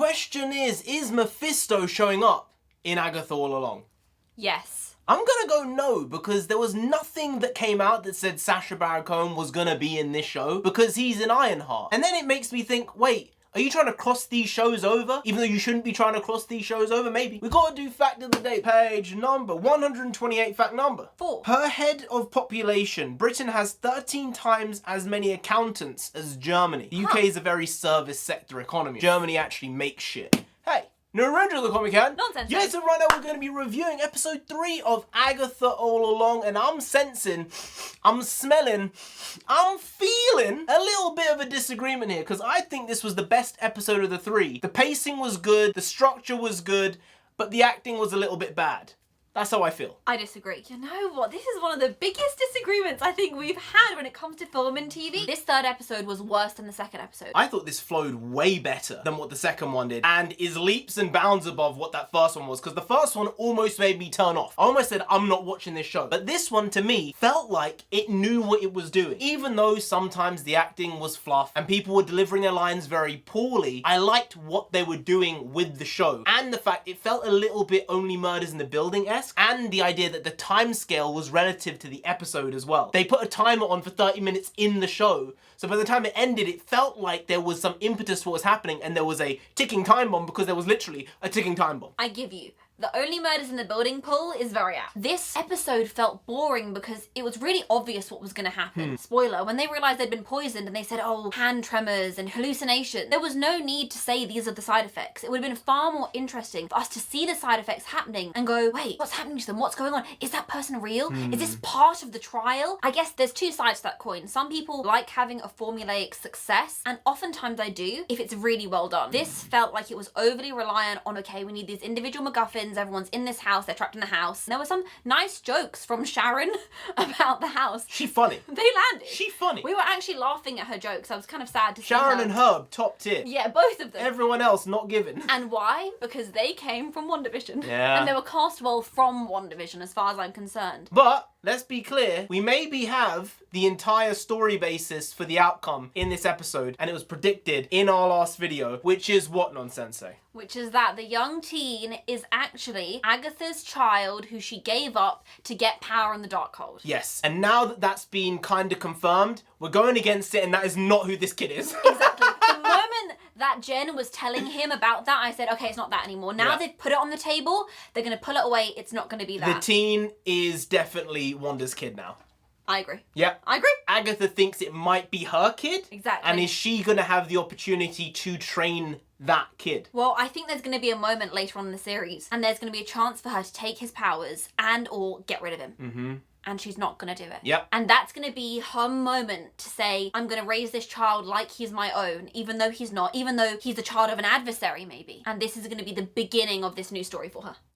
question is Mephisto showing up in Agatha All Along? Yes. I'm gonna go no, because there was nothing that came out that said Sacha Baron Cohen was gonna be in this show, because he's an Ironheart. And then it makes me think, wait, are you trying to cross these shows over? Even though you shouldn't be trying to cross these shows over, maybe. We gotta do fact of the day. Page number 128, fact number 4. Per head of population, Britain has 13 times as many accountants as Germany. The UK is a very service sector economy. Germany actually makes shit. Hey. NarendraTheComic. Nonsense. Yes, and right now we're going to be reviewing episode 3 of Agatha All Along, and I'm sensing, I'm smelling, I'm feeling a little bit of a disagreement here, because I think this was the best episode of the 3. The pacing was good, the structure was good, but the acting was a little bit bad. That's how I feel. I disagree. You know what? This is one of the biggest disagreements I think we've had when it comes to film and TV. This 3rd episode was worse than the 2nd episode. I thought this flowed way better than what the 2nd one did, and is leaps and bounds above what that 1st one was, because the 1st one almost made me turn off. I almost said, I'm not watching this show. But this one, to me, felt like it knew what it was doing. Even though sometimes the acting was fluff and people were delivering their lines very poorly, I liked what they were doing with the show. And the fact it felt a little bit Only Murders in the Building-esque, and the idea that the time scale was relative to the episode as well. They put a timer on for 30 minutes in the show, so by the time it ended, it felt like there was some impetus for what was happening, and there was a ticking time bomb, because there was literally a ticking time bomb. I give you. The Only Murders in the Building pull is very apt. This episode felt boring because it was really obvious what was going to happen. Spoiler, when they realised they'd been poisoned and they said, oh, hand tremors and hallucination, there was no need to say these are the side effects. It would have been far more interesting for us to see the side effects happening and go, wait, what's happening to them? What's going on? Is that person real? Is this part of the trial? I guess there's 2 sides to that coin. Some people like having a formulaic success, and oftentimes I do if it's really well done. This felt like it was overly reliant on, okay, we need these individual MacGuffins, everyone's in this house, they're trapped in the house. And there were some nice jokes from Sharon about the house. She funny. They landed. She funny. We were actually laughing at her jokes. I was kind of sad to see Sharon her. and Herb, top tier. Yeah, both of them. Everyone else, not given. And why? Because they came from WandaVision. Yeah. And they were cast well from WandaVision as far as I'm concerned. But, let's be clear, we maybe have the entire story basis for the outcome in this episode, and it was predicted in our last video, which is what, Nonsensei? Which is that the young teen is actually Agatha's child who she gave up to get power in the Darkhold. Yes, and now that that's been kind of confirmed, we're going against it, and that is not who this kid is. Exactly. The moment that Jen was telling him about that, I said, okay, it's not that anymore. Now they've put it on the table, they're going to pull it away, it's not going to be that. The teen is definitely Wanda's kid now. I agree. Yep. I agree. Agatha thinks it might be her kid. Exactly. And is she going to have the opportunity to train that kid? Well, I think there's going to be a moment later on in the series, and there's going to be a chance for her to take his powers and or get rid of him. Mm-hmm. And she's not going to do it. Yep. And that's going to be her moment to say, I'm going to raise this child like he's my own, even though he's not, even though he's the child of an adversary maybe. And this is going to be the beginning of this new story for her.